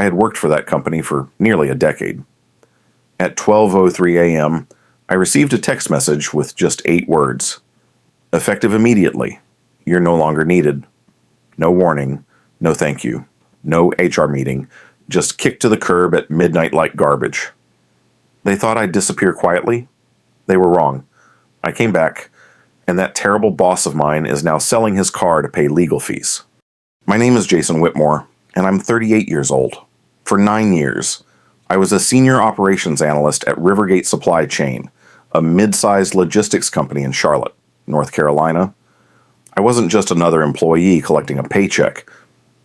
I had worked for that company for nearly a decade. At 12:03 a.m., I received a text message with just 8 words. Effective immediately. You're no longer needed. No warning. No thank you. No HR meeting. Just kicked to the curb at midnight like garbage. They thought I'd disappear quietly. They were wrong. I came back, and that terrible boss of mine is now selling his car to pay legal fees. My name is Jason Whitmore, and I'm 38 years old. For 9 years, I was a senior operations analyst at Rivergate Supply Chain, a mid-sized logistics company in Charlotte, North Carolina. I wasn't just another employee collecting a paycheck.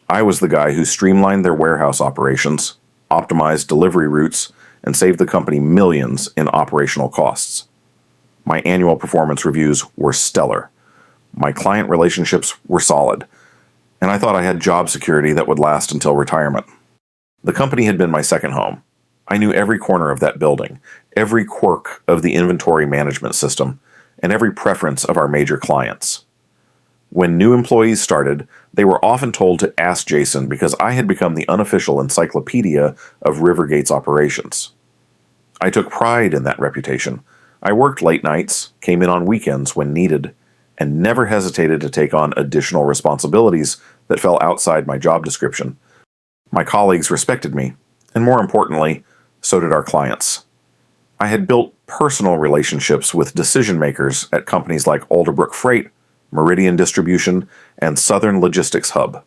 I was the guy who streamlined their warehouse operations, optimized delivery routes, and saved the company millions in operational costs. My annual performance reviews were stellar. My client relationships were solid, and I thought I had job security that would last until retirement. The company had been my second home. I knew every corner of that building, every quirk of the inventory management system, and every preference of our major clients. When new employees started, they were often told to ask Jason because I had become the unofficial encyclopedia of Rivergate's operations. I took pride in that reputation. I worked late nights, came in on weekends when needed, and never hesitated to take on additional responsibilities that fell outside my job description. My colleagues respected me, and more importantly, so did our clients. I had built personal relationships with decision makers at companies like Alderbrook Freight, Meridian Distribution, and Southern Logistics Hub.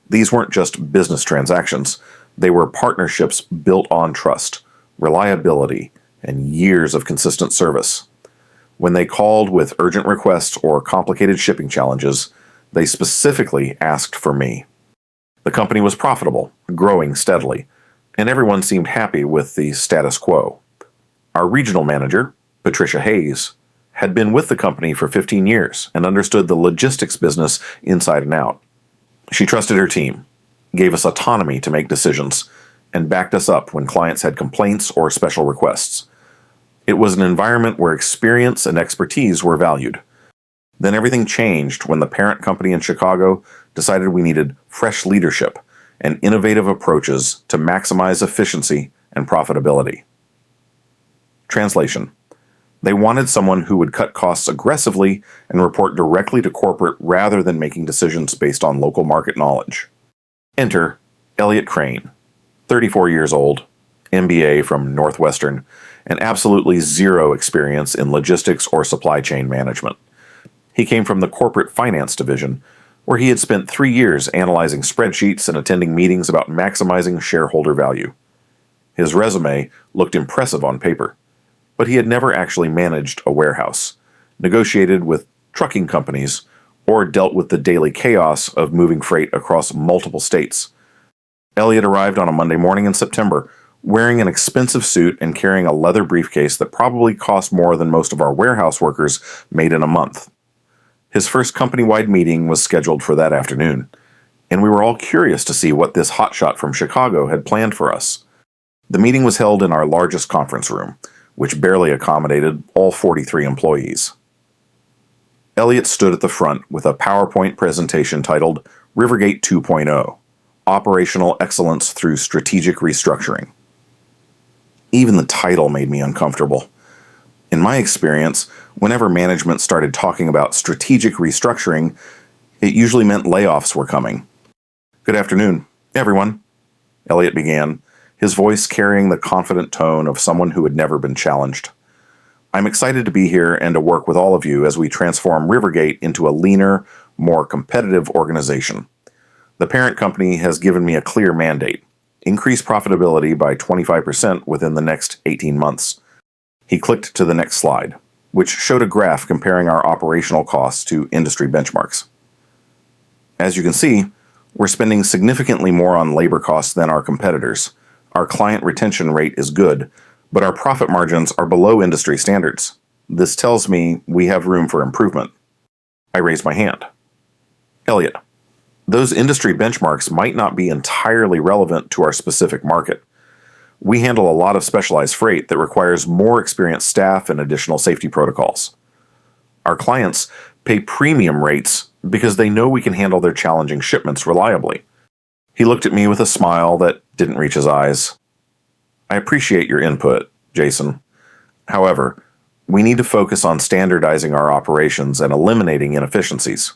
These weren't just business transactions. They were partnerships built on trust, reliability, and years of consistent service. When they called with urgent requests or complicated shipping challenges, they specifically asked for me. The company was profitable, growing steadily, and everyone seemed happy with the status quo. Our regional manager, Patricia Hayes, had been with the company for 15 years and understood the logistics business inside and out. She trusted her team, gave us autonomy to make decisions, and backed us up when clients had complaints or special requests. It was an environment where experience and expertise were valued. Then everything changed when the parent company in Chicago decided we needed fresh leadership and innovative approaches to maximize efficiency and profitability. Translation: they wanted someone who would cut costs aggressively and report directly to corporate rather than making decisions based on local market knowledge. Enter Elliot Crane, 34 years old, MBA from Northwestern, and absolutely zero experience in logistics or supply chain management. He came from the corporate finance division, where he had spent 3 years analyzing spreadsheets and attending meetings about maximizing shareholder value. His resume looked impressive on paper, but he had never actually managed a warehouse, negotiated with trucking companies, or dealt with the daily chaos of moving freight across multiple states. Elliot arrived on a Monday morning in September, wearing an expensive suit and carrying a leather briefcase that probably cost more than most of our warehouse workers made in a month. His first company-wide meeting was scheduled for that afternoon, and we were all curious to see what this hotshot from Chicago had planned for us. The meeting was held in our largest conference room, which barely accommodated all 43 employees. Elliot stood at the front with a PowerPoint presentation titled Rivergate 2.0, Operational Excellence Through Strategic Restructuring. Even the title made me uncomfortable. In my experience, whenever management started talking about strategic restructuring, it usually meant layoffs were coming. "Good afternoon, everyone," Elliot began, his voice carrying the confident tone of someone who had never been challenged. "I'm excited to be here and to work with all of you as we transform Rivergate into a leaner, more competitive organization. The parent company has given me a clear mandate: increase profitability by 25% within the next 18 months. He clicked to the next slide, which showed a graph comparing our operational costs to industry benchmarks. As you can see, we're spending significantly more on labor costs than our competitors. Our client retention rate is good, but our profit margins are below industry standards. This tells me we have room for improvement." I raised my hand. "Elliot, those industry benchmarks might not be entirely relevant to our specific market. We handle a lot of specialized freight that requires more experienced staff and additional safety protocols. Our clients pay premium rates because they know we can handle their challenging shipments reliably. He looked at me with a smile that didn't reach his eyes. I appreciate your input, Jason. However, we need to focus on standardizing our operations and eliminating inefficiencies.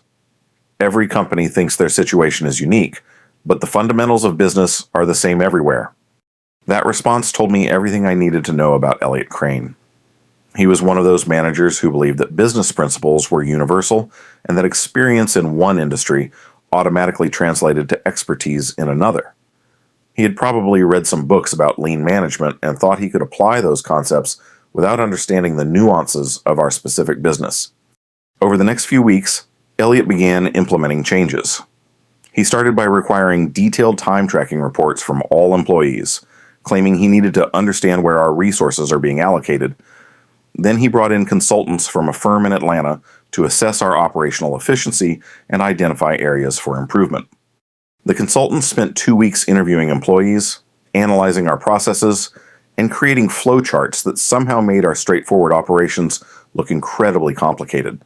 Every company thinks their situation is unique, but the fundamentals of business are the same everywhere. That response told me everything I needed to know about Elliot Crane. He was one of those managers who believed that business principles were universal and that experience in one industry automatically translated to expertise in another. He had probably read some books about lean management and thought he could apply those concepts without understanding the nuances of our specific business. Over the next few weeks, Elliot began implementing changes. He started by requiring detailed time tracking reports from all employees, claiming he needed to understand where our resources are being allocated. Then he brought in consultants from a firm in Atlanta to assess our operational efficiency and identify areas for improvement. The consultants spent 2 weeks interviewing employees, analyzing our processes, and creating flowcharts that somehow made our straightforward operations look incredibly complicated.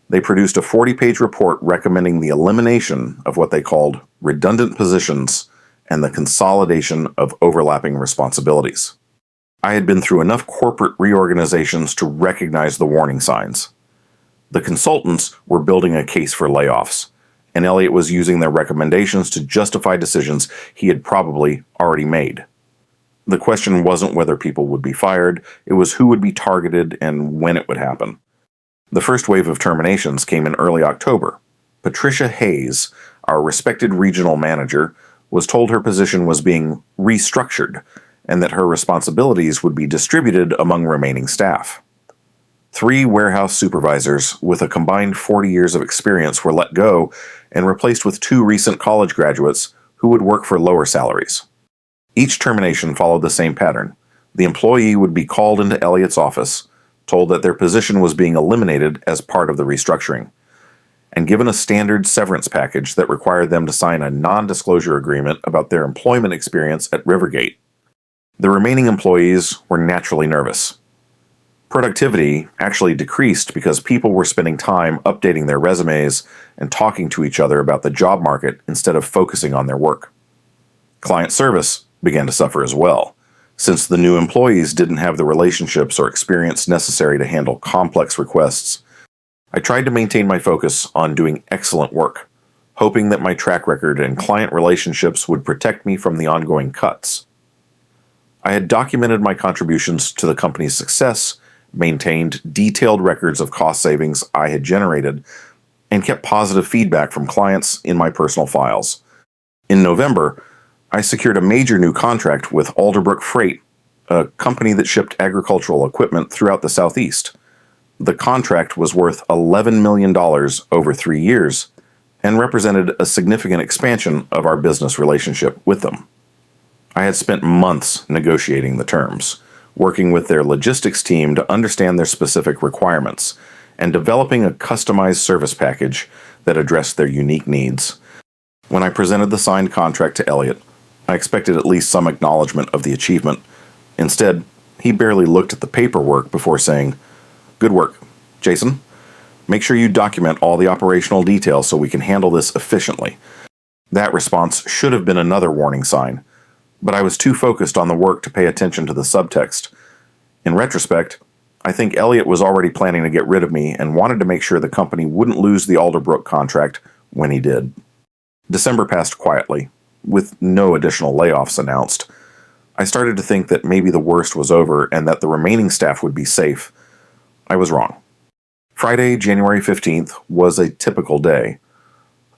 They produced a 40-page report recommending the elimination of what they called redundant positions and the consolidation of overlapping responsibilities. I had been through enough corporate reorganizations to recognize the warning signs. The consultants were building a case for layoffs, and Elliot was using their recommendations to justify decisions he had probably already made. The question wasn't whether people would be fired, it was who would be targeted and when it would happen. The first wave of terminations came in early October. Patricia Hayes, our respected regional manager, was told her position was being restructured and that her responsibilities would be distributed among remaining staff. 3 warehouse supervisors with a combined 40 years of experience were let go and replaced with 2 recent college graduates who would work for lower salaries. Each termination followed the same pattern. The employee would be called into Elliot's office, told that their position was being eliminated as part of the restructuring, and given a standard severance package that required them to sign a non-disclosure agreement about their employment experience at Rivergate. The remaining employees were naturally nervous. Productivity actually decreased because people were spending time updating their resumes and talking to each other about the job market instead of focusing on their work. Client service began to suffer as well, since the new employees didn't have the relationships or experience necessary to handle complex requests. I tried to maintain my focus on doing excellent work, hoping that my track record and client relationships would protect me from the ongoing cuts. I had documented my contributions to the company's success, maintained detailed records of cost savings I had generated, and kept positive feedback from clients in my personal files. In November, I secured a major new contract with Alderbrook Freight, a company that shipped agricultural equipment throughout the Southeast. The contract was worth $11 million over 3 years and represented a significant expansion of our business relationship with them. I had spent months negotiating the terms, working with their logistics team to understand their specific requirements, and developing a customized service package that addressed their unique needs. When I presented the signed contract to Elliot, I expected at least some acknowledgement of the achievement. Instead, he barely looked at the paperwork before saying, "Good work, Jason. Make sure you document all the operational details so we can handle this efficiently." That response should have been another warning sign, but I was too focused on the work to pay attention to the subtext. In retrospect, I think Elliot was already planning to get rid of me and wanted to make sure the company wouldn't lose the Alderbrook contract when he did. December passed quietly, with no additional layoffs announced. I started to think that maybe the worst was over and that the remaining staff would be safe. I was wrong. Friday, January 15th, was a typical day.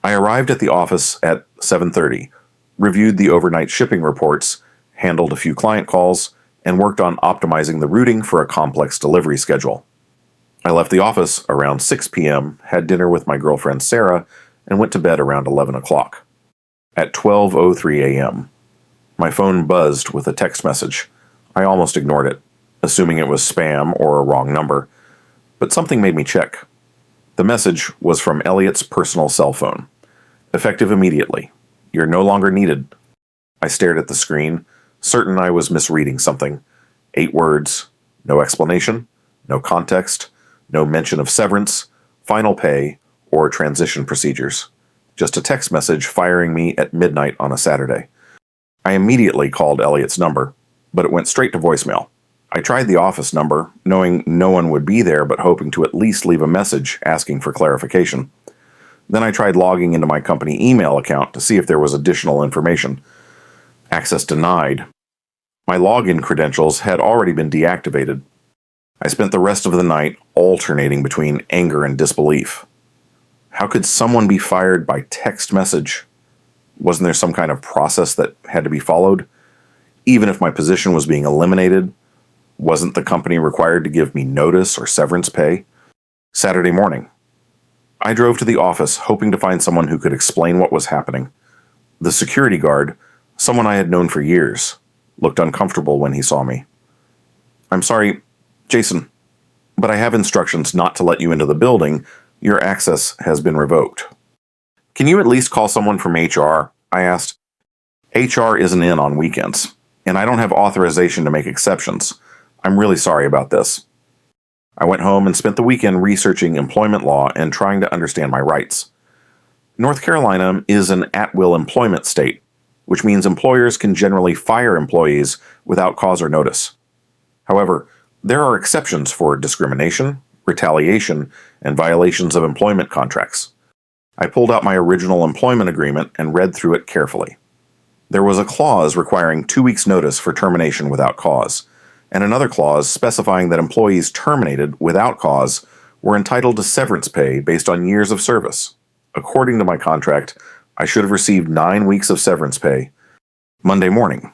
I arrived at the office at 7:30, reviewed the overnight shipping reports, handled a few client calls, and worked on optimizing the routing for a complex delivery schedule. I left the office around 6 p.m., had dinner with my girlfriend Sarah, and went to bed around 11 o'clock. At 12:03 a.m., my phone buzzed with a text message. I almost ignored it, assuming it was spam or a wrong number, but something made me check. The message was from Elliot's personal cell phone. Effective immediately. You're no longer needed. I stared at the screen, certain I was misreading something. 8 words, no explanation, no context, no mention of severance, final pay, or transition procedures. just a text message firing me at midnight on a Saturday. I immediately called Elliot's number, but it went straight to voicemail. I tried the office number, knowing no one would be there but hoping to at least leave a message asking for clarification. Then I tried logging into my company email account to see if there was additional information. Access denied. My login credentials had already been deactivated. I spent the rest of the night alternating between anger and disbelief. How could someone be fired by text message? Wasn't there some kind of process that had to be followed? Even if my position was being eliminated, wasn't the company required to give me notice or severance pay? Saturday morning. I drove to the office hoping to find someone who could explain what was happening. The security guard, someone I had known for years, looked uncomfortable when he saw me. "I'm sorry, Jason, but I have instructions not to let you into the building. Your access has been revoked." "Can you at least call someone from HR?" I asked. "HR isn't in on weekends, and I don't have authorization to make exceptions. I'm really sorry about this." I went home and spent the weekend researching employment law and trying to understand my rights. North Carolina is an at-will employment state, which means employers can generally fire employees without cause or notice. However, there are exceptions for discrimination, retaliation, and violations of employment contracts. I pulled out my original employment agreement and read through it carefully. There was a clause requiring 2 weeks' notice for termination without cause, and another clause specifying that employees terminated without cause were entitled to severance pay based on years of service. According to my contract, I should have received 9 weeks of severance pay. Monday morning,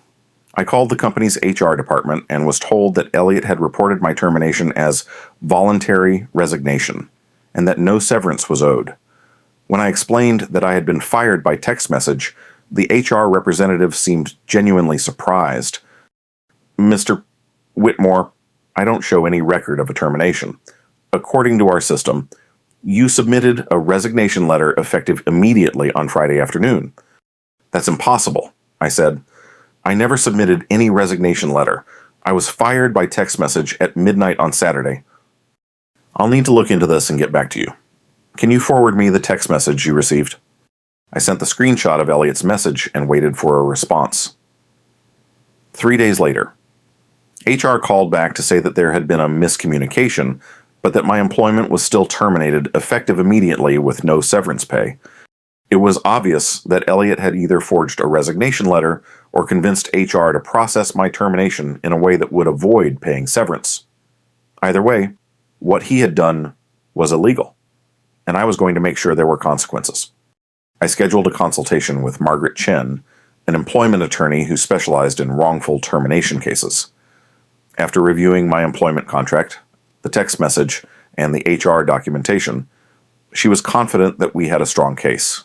I called the company's HR department and was told that Elliot had reported my termination as voluntary resignation, and that no severance was owed. When I explained that I had been fired by text message, the HR representative seemed genuinely surprised. "Mr. Whitmore, I don't show any record of a termination. According to our system, you submitted a resignation letter effective immediately on Friday afternoon." "That's impossible," I said. "I never submitted any resignation letter. I was fired by text message at midnight on Saturday." "I'll need to look into this and get back to you. Can you forward me the text message you received?" I sent the screenshot of Elliot's message and waited for a response. 3 days later, HR called back to say that there had been a miscommunication, but that my employment was still terminated effective immediately with no severance pay. It was obvious that Elliot had either forged a resignation letter or convinced HR to process my termination in a way that would avoid paying severance. Either way, what he had done was illegal, and I was going to make sure there were consequences. I scheduled a consultation with Margaret Chen, an employment attorney who specialized in wrongful termination cases. After reviewing my employment contract, the text message, and the HR documentation, she was confident that we had a strong case.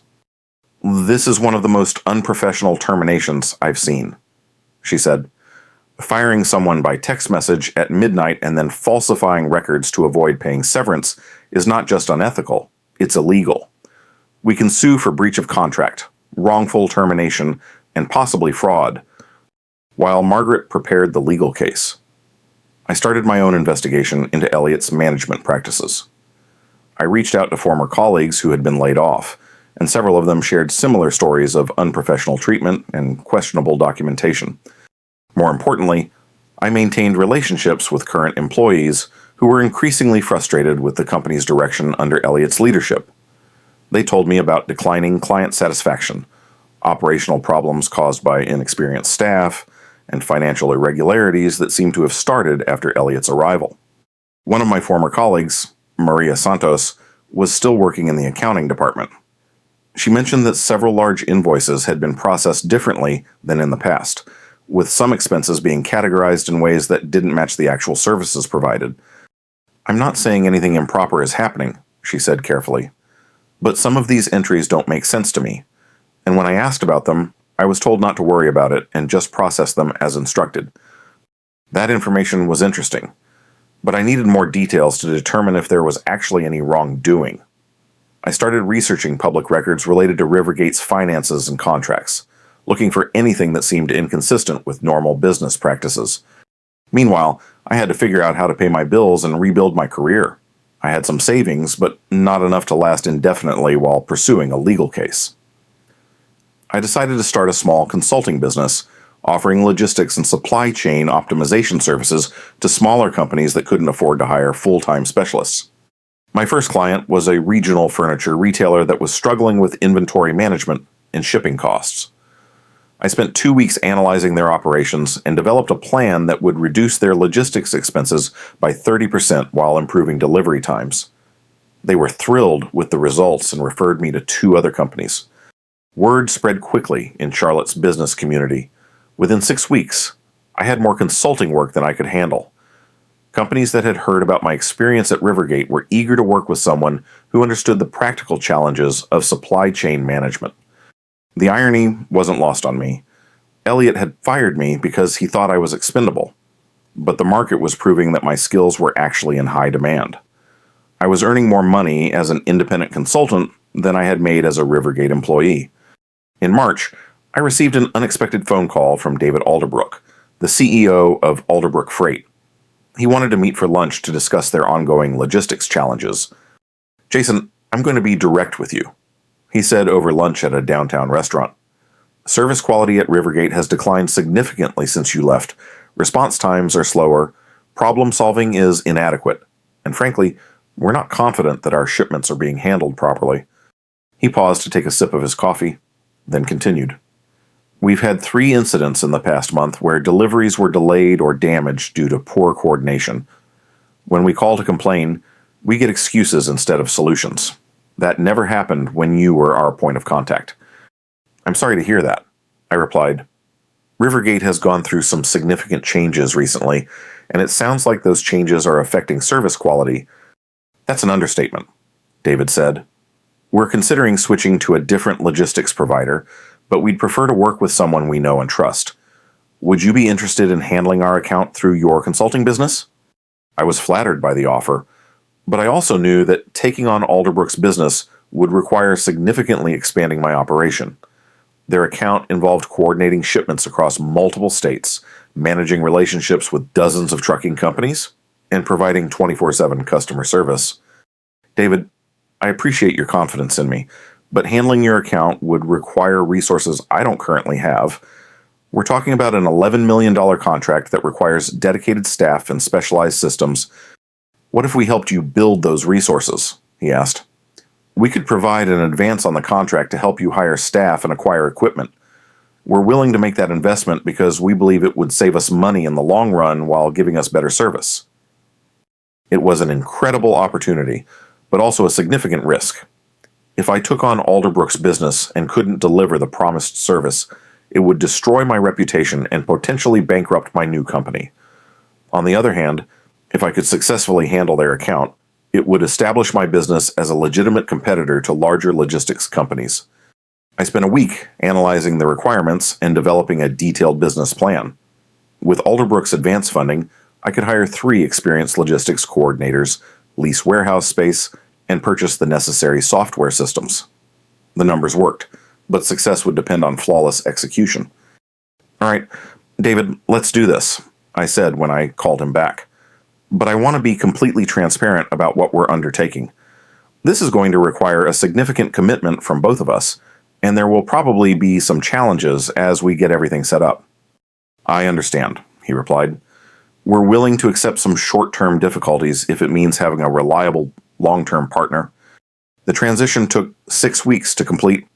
"This is one of the most unprofessional terminations I've seen," she said. "Firing someone by text message at midnight and then falsifying records to avoid paying severance is not just unethical, it's illegal. We can sue for breach of contract, wrongful termination, and possibly fraud." While Margaret prepared the legal case, I started my own investigation into Elliot's management practices. I reached out to former colleagues who had been laid off, and several of them shared similar stories of unprofessional treatment and questionable documentation. More importantly, I maintained relationships with current employees who were increasingly frustrated with the company's direction under Elliot's leadership. They told me about declining client satisfaction, operational problems caused by inexperienced staff, and financial irregularities that seemed to have started after Elliot's arrival. One of my former colleagues, Maria Santos, was still working in the accounting department. She mentioned that several large invoices had been processed differently than in the past, with some expenses being categorized in ways that didn't match the actual services provided. "I'm not saying anything improper is happening," she said carefully, "but some of these entries don't make sense to me, and when I asked about them, I was told not to worry about it and just process them as instructed. That information was interesting, but I needed more details to determine if there was actually any wrongdoing. I started researching public records related to Rivergate's finances and contracts, looking for anything that seemed inconsistent with normal business practices. Meanwhile, I had to figure out how to pay my bills and rebuild my career. I had some savings, but not enough to last indefinitely while pursuing a legal case. I decided to start a small consulting business, offering logistics and supply chain optimization services to smaller companies that couldn't afford to hire full-time specialists. My first client was a regional furniture retailer that was struggling with inventory management and shipping costs. I spent 2 weeks analyzing their operations and developed a plan that would reduce their logistics expenses by 30% while improving delivery times. They were thrilled with the results and referred me to 2 other companies. Word spread quickly in Charlotte's business community. Within 6 weeks, I had more consulting work than I could handle. Companies that had heard about my experience at Rivergate were eager to work with someone who understood the practical challenges of supply chain management. The irony wasn't lost on me. Elliot had fired me because he thought I was expendable, but the market was proving that my skills were actually in high demand. I was earning more money as an independent consultant than I had made as a Rivergate employee. In March, I received an unexpected phone call from David Alderbrook, the CEO of Alderbrook Freight. He wanted to meet for lunch to discuss their ongoing logistics challenges. "Jason, I'm going to be direct with you," he said over lunch at a downtown restaurant. "Service quality at Rivergate has declined significantly since you left. Response times are slower, problem solving is inadequate, and frankly, we're not confident that our shipments are being handled properly." He paused to take a sip of his coffee, then continued. "We've had 3 incidents in the past month where deliveries were delayed or damaged due to poor coordination. When we call to complain, we get excuses instead of solutions. That never happened when you were our point of contact." "I'm sorry to hear that," I replied. "Rivergate has gone through some significant changes recently, and it sounds like those changes are affecting service quality." "That's an understatement," David said. "We're considering switching to a different logistics provider, but we'd prefer to work with someone we know and trust. Would you be interested in handling our account through your consulting business?" I was flattered by the offer, but I also knew that taking on Alderbrook's business would require significantly expanding my operation. Their account involved coordinating shipments across multiple states, managing relationships with dozens of trucking companies, and providing 24/7 customer service. "David, I appreciate your confidence in me, but handling your account would require resources I don't currently have. We're talking about an $11 million contract that requires dedicated staff and specialized systems. What if we helped you build those resources?" he asked. "We could provide an advance on the contract to help you hire staff and acquire equipment. We're willing to make that investment because we believe it would save us money in the long run while giving us better service." It was an incredible opportunity, but also a significant risk. If I took on Alderbrook's business and couldn't deliver the promised service, it would destroy my reputation and potentially bankrupt my new company. On the other hand, if I could successfully handle their account, it would establish my business as a legitimate competitor to larger logistics companies. I spent a week analyzing the requirements and developing a detailed business plan. With Alderbrook's advance funding, I could hire 3 experienced logistics coordinators, lease warehouse space, and purchase the necessary software systems. The numbers worked, but success would depend on flawless execution. "All right, David, let's do this," I said when I called him back. "But I want to be completely transparent about what we're undertaking. This is going to require a significant commitment from both of us, and there will probably be some challenges as we get everything set up." "I understand," he replied. "We're willing to accept some short-term difficulties if it means having a reliable long-term partner." The transition took 6 weeks to complete.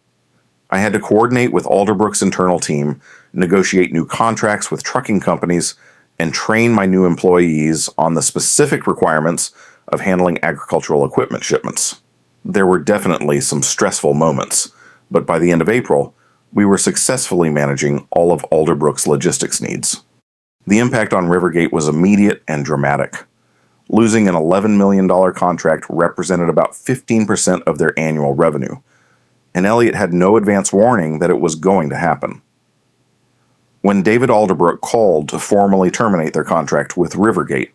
I had to coordinate with Alderbrook's internal team, negotiate new contracts with trucking companies, and train my new employees on the specific requirements of handling agricultural equipment shipments. There were definitely some stressful moments, but by the end of April, we were successfully managing all of Alderbrook's logistics needs. The impact on Rivergate was immediate and dramatic. Losing an $11 million contract represented about 15% of their annual revenue, and Elliot had no advance warning that it was going to happen. When David Alderbrook called to formally terminate their contract with Rivergate,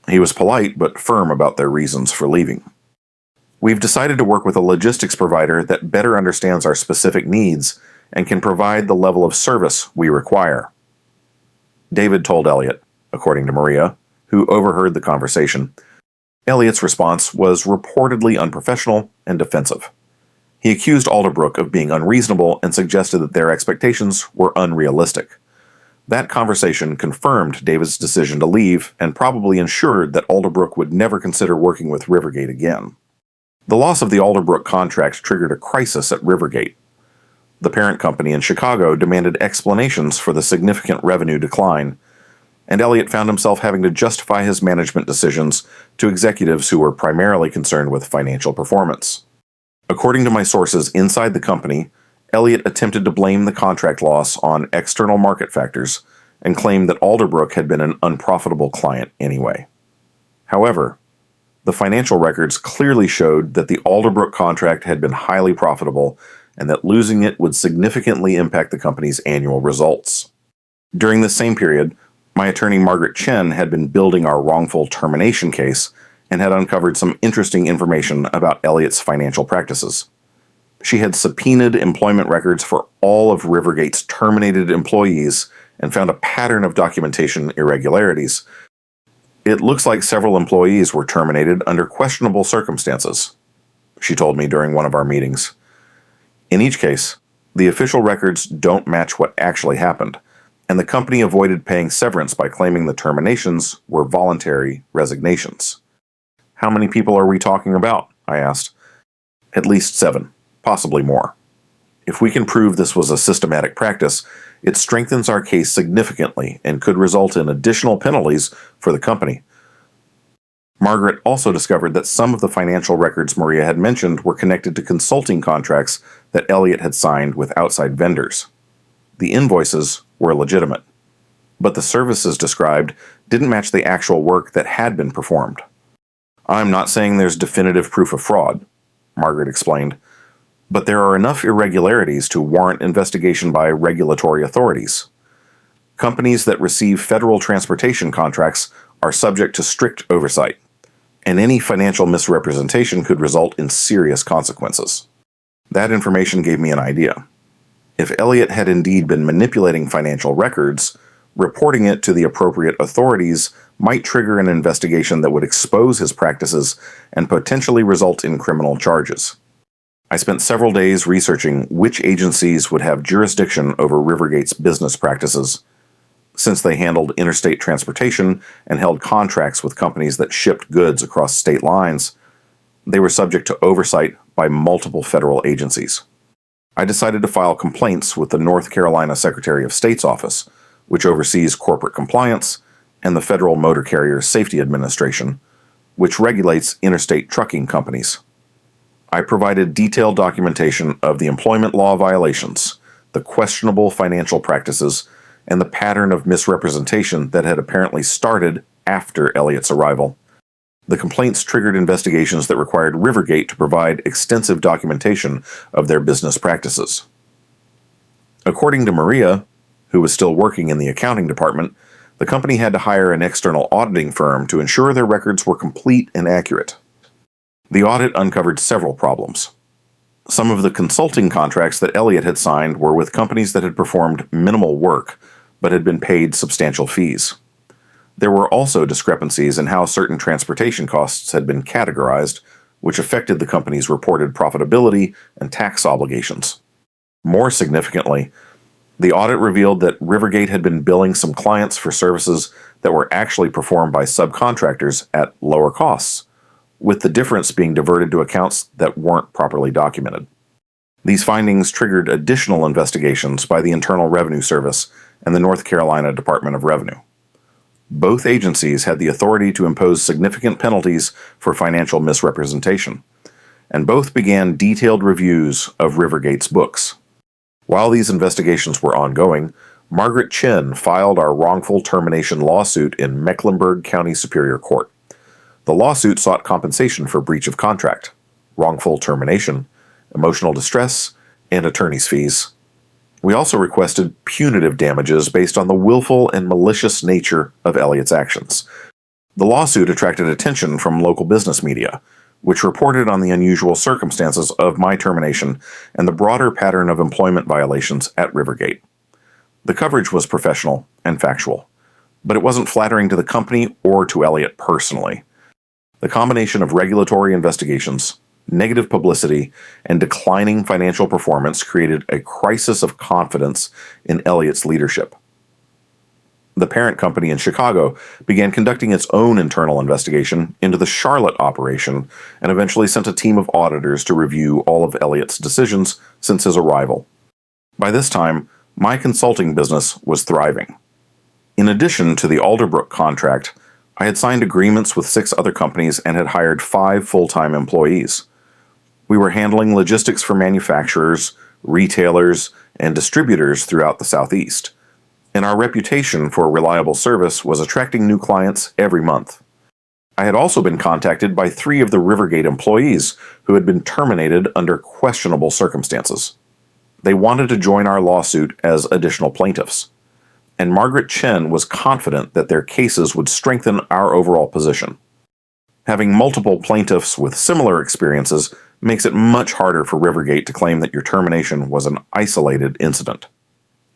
he was polite but firm about their reasons for leaving. "We've decided to work with a logistics provider that better understands our specific needs and can provide the level of service we require," David told Elliot, according to Maria, who overheard the conversation. Elliot's response was reportedly unprofessional and defensive. He accused Alderbrook of being unreasonable and suggested that their expectations were unrealistic. That conversation confirmed David's decision to leave and probably ensured that Alderbrook would never consider working with Rivergate again. The loss of the Alderbrook contract triggered a crisis at Rivergate. The parent company in Chicago demanded explanations for the significant revenue decline, and Elliot found himself having to justify his management decisions to executives who were primarily concerned with financial performance. According to my sources inside the company, Elliot attempted to blame the contract loss on external market factors and claimed that Alderbrook had been an unprofitable client anyway. However, the financial records clearly showed that the Alderbrook contract had been highly profitable and that losing it would significantly impact the company's annual results. During this same period, my attorney Margaret Chen had been building our wrongful termination case and had uncovered some interesting information about Elliot's financial practices. She had subpoenaed employment records for all of Rivergate's terminated employees and found a pattern of documentation irregularities. It looks like several employees were terminated under questionable circumstances, she told me during one of our meetings. In each case, the official records don't match what actually happened, and the company avoided paying severance by claiming the terminations were voluntary resignations. How many people are we talking about? I asked. At least 7. Possibly more. If we can prove this was a systematic practice, it strengthens our case significantly and could result in additional penalties for the company. Margaret also discovered that some of the financial records Maria had mentioned were connected to consulting contracts that Elliot had signed with outside vendors. The invoices were legitimate, but the services described didn't match the actual work that had been performed. I'm not saying there's definitive proof of fraud, Margaret explained, but there are enough irregularities to warrant investigation by regulatory authorities. Companies that receive federal transportation contracts are subject to strict oversight, and any financial misrepresentation could result in serious consequences. That information gave me an idea. If Elliot had indeed been manipulating financial records, reporting it to the appropriate authorities might trigger an investigation that would expose his practices and potentially result in criminal charges. I spent several days researching which agencies would have jurisdiction over Rivergate's business practices. Since they handled interstate transportation and held contracts with companies that shipped goods across state lines, they were subject to oversight by multiple federal agencies. I decided to file complaints with the North Carolina Secretary of State's office, which oversees corporate compliance, and the Federal Motor Carrier Safety Administration, which regulates interstate trucking companies. I provided detailed documentation of the employment law violations, the questionable financial practices, and the pattern of misrepresentation that had apparently started after Elliot's arrival. The complaints triggered investigations that required Rivergate to provide extensive documentation of their business practices. According to Maria, who was still working in the accounting department, the company had to hire an external auditing firm to ensure their records were complete and accurate. The audit uncovered several problems. Some of the consulting contracts that Elliot had signed were with companies that had performed minimal work, but had been paid substantial fees. There were also discrepancies in how certain transportation costs had been categorized, which affected the company's reported profitability and tax obligations. More significantly, the audit revealed that Rivergate had been billing some clients for services that were actually performed by subcontractors at lower costs, with the difference being diverted to accounts that weren't properly documented. These findings triggered additional investigations by the Internal Revenue Service and the North Carolina Department of Revenue. Both agencies had the authority to impose significant penalties for financial misrepresentation, and both began detailed reviews of Rivergate's books. While these investigations were ongoing, Margaret Chen filed our wrongful termination lawsuit in Mecklenburg County Superior Court. The lawsuit sought compensation for breach of contract, wrongful termination, emotional distress, and attorney's fees. We also requested punitive damages based on the willful and malicious nature of Elliot's actions. The lawsuit attracted attention from local business media, which reported on the unusual circumstances of my termination and the broader pattern of employment violations at Rivergate. The coverage was professional and factual, but it wasn't flattering to the company or to Elliot personally. The combination of regulatory investigations, negative publicity, and declining financial performance created a crisis of confidence in Elliott's leadership. The parent company in Chicago began conducting its own internal investigation into the Charlotte operation and eventually sent a team of auditors to review all of Elliott's decisions since his arrival. By this time, my consulting business was thriving. In addition to the Alderbrook contract, I had signed agreements with 6 other companies and had hired 5 full-time employees. We were handling logistics for manufacturers, retailers, and distributors throughout the Southeast, and our reputation for reliable service was attracting new clients every month. I had also been contacted by 3 of the Rivergate employees who had been terminated under questionable circumstances. They wanted to join our lawsuit as additional plaintiffs, and Margaret Chen was confident that their cases would strengthen our overall position. Having multiple plaintiffs with similar experiences makes it much harder for Rivergate to claim that your termination was an isolated incident,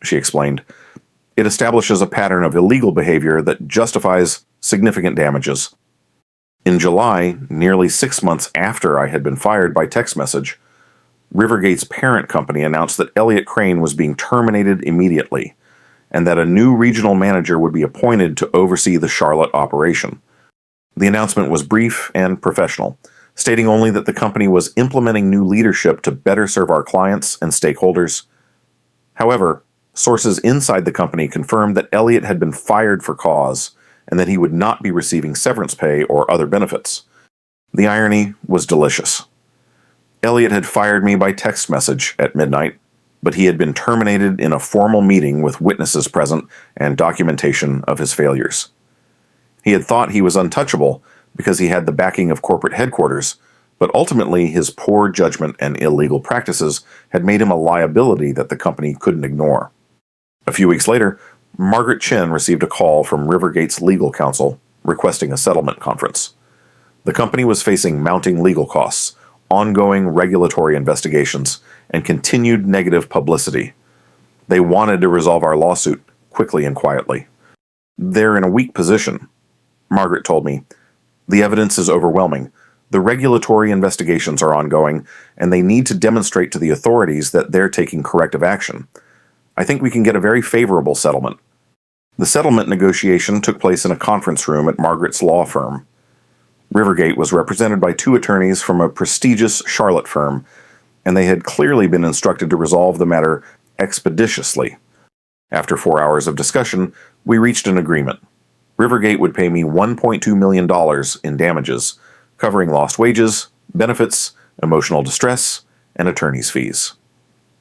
she explained. It establishes a pattern of illegal behavior that justifies significant damages. In July, nearly 6 months after I had been fired by text message, Rivergate's parent company announced that Elliott Crane was being terminated immediately, and that a new regional manager would be appointed to oversee the Charlotte operation. The announcement was brief and professional, stating only that the company was implementing new leadership to better serve our clients and stakeholders. However, sources inside the company confirmed that Elliott had been fired for cause and that he would not be receiving severance pay or other benefits. The irony was delicious. Elliott had fired me by text message at midnight, but he had been terminated in a formal meeting with witnesses present and documentation of his failures. He had thought he was untouchable because he had the backing of corporate headquarters, but ultimately his poor judgment and illegal practices had made him a liability that the company couldn't ignore. A few weeks later, Margaret Chen received a call from Rivergate's legal counsel requesting a settlement conference. The company was facing mounting legal costs, ongoing regulatory investigations, and continued negative publicity. They wanted to resolve our lawsuit quickly and quietly. They're in a weak position, Margaret told me. The evidence is overwhelming. The regulatory investigations are ongoing, and they need to demonstrate to the authorities that they're taking corrective action. I think we can get a very favorable settlement. The settlement negotiation took place in a conference room at Margaret's law firm. Rivergate was represented by 2 attorneys from a prestigious Charlotte firm, and they had clearly been instructed to resolve the matter expeditiously. After 4 hours of discussion, we reached an agreement. Rivergate would pay me $1.2 million in damages, covering lost wages, benefits, emotional distress, and attorney's fees.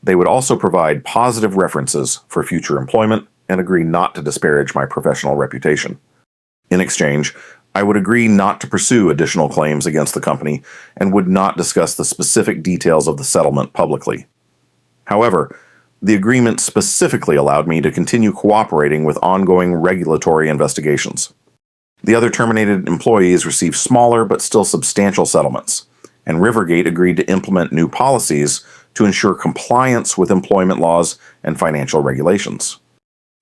They would also provide positive references for future employment and agree not to disparage my professional reputation. In exchange, I would agree not to pursue additional claims against the company and would not discuss the specific details of the settlement publicly. However, the agreement specifically allowed me to continue cooperating with ongoing regulatory investigations. The other terminated employees received smaller but still substantial settlements, and Rivergate agreed to implement new policies to ensure compliance with employment laws and financial regulations.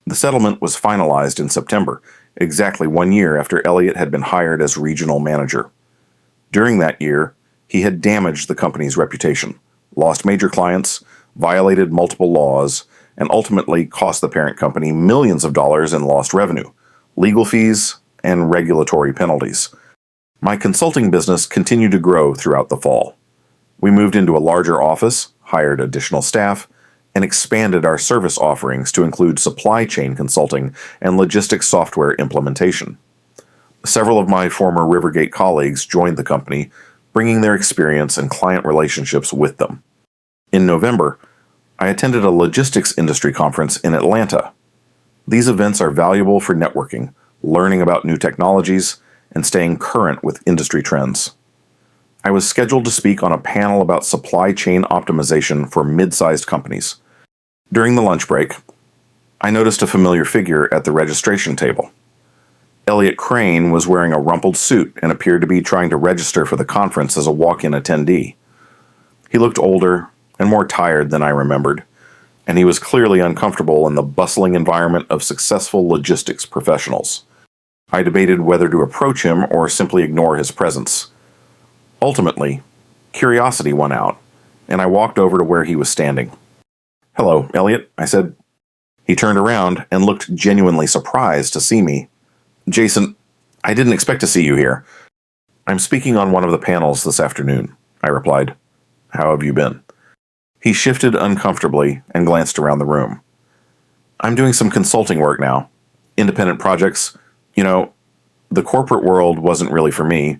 The settlement was finalized in September, exactly 1 year after Elliott had been hired as regional manager. During that year, he had damaged the company's reputation, lost major clients, violated multiple laws, and ultimately cost the parent company millions of dollars in lost revenue, legal fees, and regulatory penalties. My consulting business continued to grow throughout the fall. We moved into a larger office, hired additional staff, and expanded our service offerings to include supply chain consulting and logistics software implementation. Several of my former Rivergate colleagues joined the company, bringing their experience and client relationships with them. In November, I attended a logistics industry conference in Atlanta. These events are valuable for networking, learning about new technologies, and staying current with industry trends. I was scheduled to speak on a panel about supply chain optimization for mid-sized companies. During the lunch break, I noticed a familiar figure at the registration table. Elliott Crane was wearing a rumpled suit and appeared to be trying to register for the conference as a walk-in attendee. He looked older and more tired than I remembered, and he was clearly uncomfortable in the bustling environment of successful logistics professionals. I debated whether to approach him or simply ignore his presence. Ultimately, curiosity won out, and I walked over to where he was standing. "Hello, Elliot," I said. He turned around and looked genuinely surprised to see me. "Jason, I didn't expect to see you here. I'm speaking on one of the panels this afternoon," I replied. "How have you been?" He shifted uncomfortably and glanced around the room. "I'm doing some consulting work now. Independent projects. The corporate world wasn't really for me."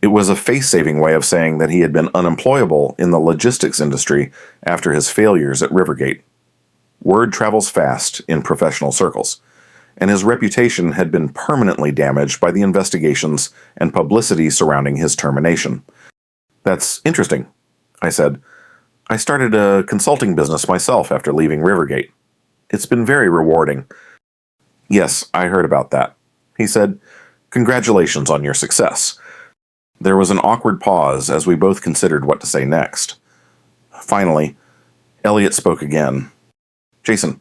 It was a face-saving way of saying that he had been unemployable in the logistics industry after his failures at Rivergate. Word travels fast in professional circles, and his reputation had been permanently damaged by the investigations and publicity surrounding his termination. "That's interesting," I said. "I started a consulting business myself after leaving Rivergate. It's been very rewarding." "Yes, I heard about that," he said. "Congratulations on your success." There was an awkward pause as we both considered what to say next. Finally, Elliot spoke again. "Jason,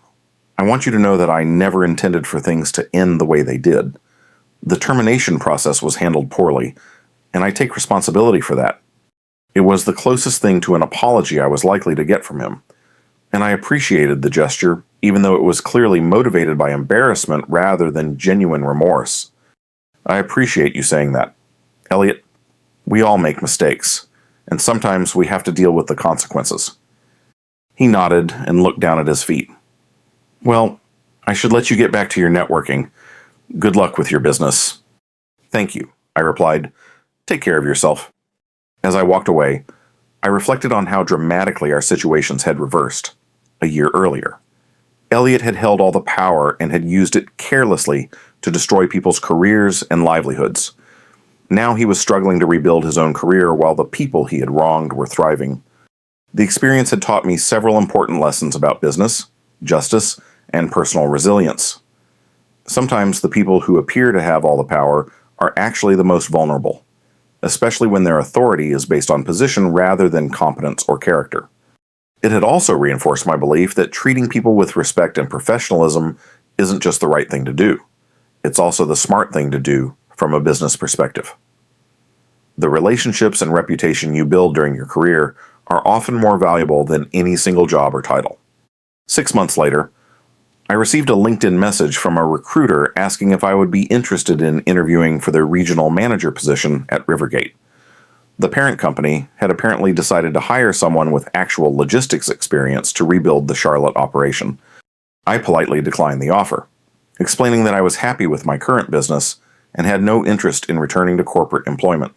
I want you to know that I never intended for things to end the way they did. The termination process was handled poorly, and I take responsibility for that. It was the closest thing to an apology I was likely to get from him, and I appreciated the gesture, even though it was clearly motivated by embarrassment rather than genuine remorse. I appreciate you saying that. Elliot, we all make mistakes, and sometimes we have to deal with the consequences." He nodded and looked down at his feet. "Well, I should let you get back to your networking. Good luck with your business." "Thank you," I replied. "Take care of yourself." As I walked away, I reflected on how dramatically our situations had reversed a year earlier. Elliot had held all the power and had used it carelessly to destroy people's careers and livelihoods. Now he was struggling to rebuild his own career while the people he had wronged were thriving. The experience had taught me several important lessons about business, justice, and personal resilience. Sometimes the people who appear to have all the power are actually the most vulnerable, especially when their authority is based on position rather than competence or character. It had also reinforced my belief that treating people with respect and professionalism isn't just the right thing to do. It's also the smart thing to do from a business perspective. The relationships and reputation you build during your career are often more valuable than any single job or title. 6 months later, I received a LinkedIn message from a recruiter asking if I would be interested in interviewing for their regional manager position at Rivergate. The parent company had apparently decided to hire someone with actual logistics experience to rebuild the Charlotte operation. I politely declined the offer, explaining that I was happy with my current business and had no interest in returning to corporate employment.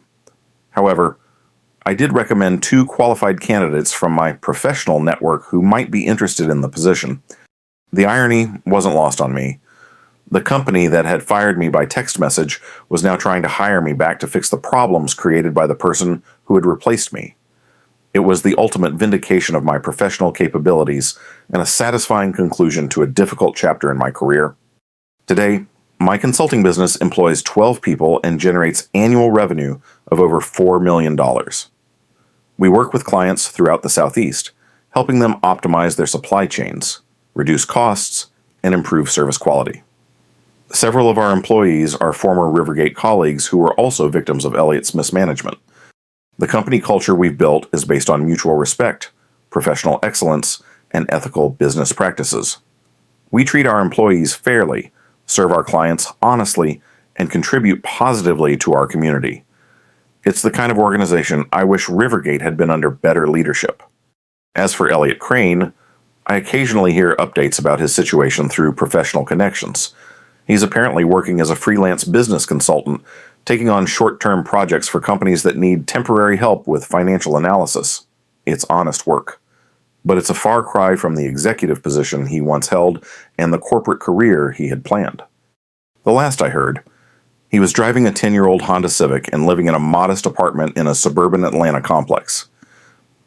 However, I did recommend 2 qualified candidates from my professional network who might be interested in the position. The irony wasn't lost on me. The company that had fired me by text message was now trying to hire me back to fix the problems created by the person who had replaced me. It was the ultimate vindication of my professional capabilities and a satisfying conclusion to a difficult chapter in my career. Today, my consulting business employs 12 people and generates annual revenue of over $4 million. We work with clients throughout the Southeast, helping them optimize their supply chains, reduce costs, and improve service quality. Several of our employees are former Rivergate colleagues who were also victims of Elliot's mismanagement. The company culture we've built is based on mutual respect, professional excellence, and ethical business practices. We treat our employees fairly, serve our clients honestly, and contribute positively to our community. It's the kind of organization I wish Rivergate had been under better leadership. As for Elliot Crane, I occasionally hear updates about his situation through professional connections. He's apparently working as a freelance business consultant, taking on short-term projects for companies that need temporary help with financial analysis. It's honest work. But it's a far cry from the executive position he once held and the corporate career he had planned. The last I heard, he was driving a 10-year-old Honda Civic and living in a modest apartment in a suburban Atlanta complex.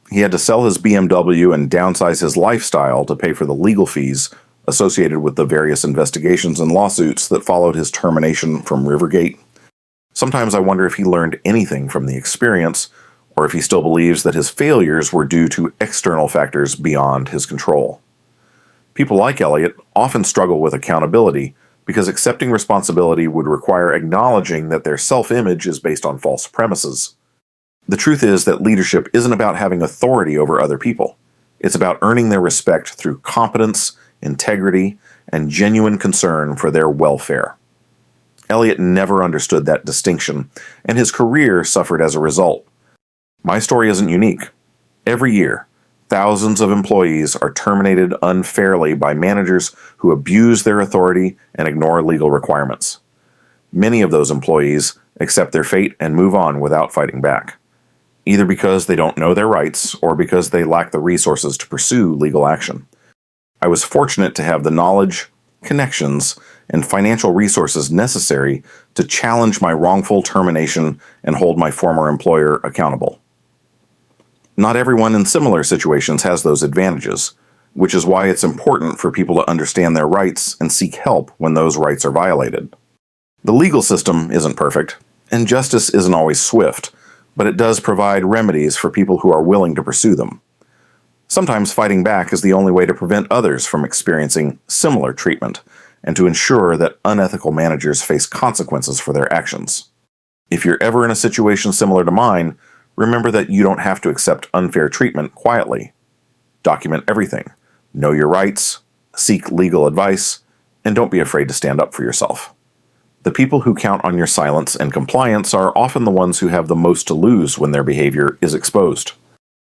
He had to sell his BMW and downsize his lifestyle to pay for the legal fees associated with the various investigations and lawsuits that followed his termination from Rivergate. Sometimes I wonder if he learned anything from the experience, or if he still believes that his failures were due to external factors beyond his control. People like Elliot often struggle with accountability because accepting responsibility would require acknowledging that their self-image is based on false premises. The truth is that leadership isn't about having authority over other people. It's about earning their respect through competence, integrity, and genuine concern for their welfare. Elliot never understood that distinction, and his career suffered as a result. My story isn't unique. Every year, thousands of employees are terminated unfairly by managers who abuse their authority and ignore legal requirements. Many of those employees accept their fate and move on without fighting back, either because they don't know their rights or because they lack the resources to pursue legal action. I was fortunate to have the knowledge, connections, and financial resources necessary to challenge my wrongful termination and hold my former employer accountable. Not everyone in similar situations has those advantages, which is why it's important for people to understand their rights and seek help when those rights are violated. The legal system isn't perfect, and justice isn't always swift, but it does provide remedies for people who are willing to pursue them. Sometimes fighting back is the only way to prevent others from experiencing similar treatment, and to ensure that unethical managers face consequences for their actions. If you're ever in a situation similar to mine, remember that you don't have to accept unfair treatment quietly. Document everything. Know your rights, seek legal advice, and don't be afraid to stand up for yourself. The people who count on your silence and compliance are often the ones who have the most to lose when their behavior is exposed.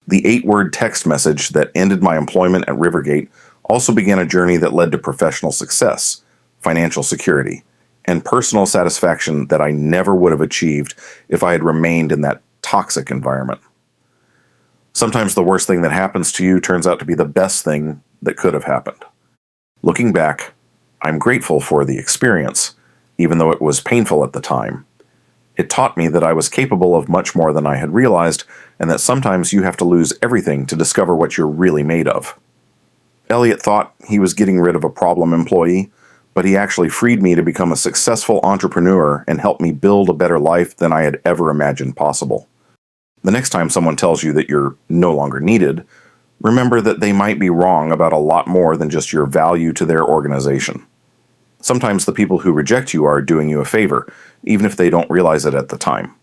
The 8-word text message that ended my employment at Rivergate also began a journey that led to professional success, financial security, and personal satisfaction that I never would have achieved if I had remained in that toxic environment. Sometimes the worst thing that happens to you turns out to be the best thing that could have happened. Looking back, I'm grateful for the experience, even though it was painful at the time. It taught me that I was capable of much more than I had realized, and that sometimes you have to lose everything to discover what you're really made of. Elliot thought he was getting rid of a problem employee, but he actually freed me to become a successful entrepreneur and helped me build a better life than I had ever imagined possible. The next time someone tells you that you're no longer needed, remember that they might be wrong about a lot more than just your value to their organization. Sometimes the people who reject you are doing you a favor, even if they don't realize it at the time.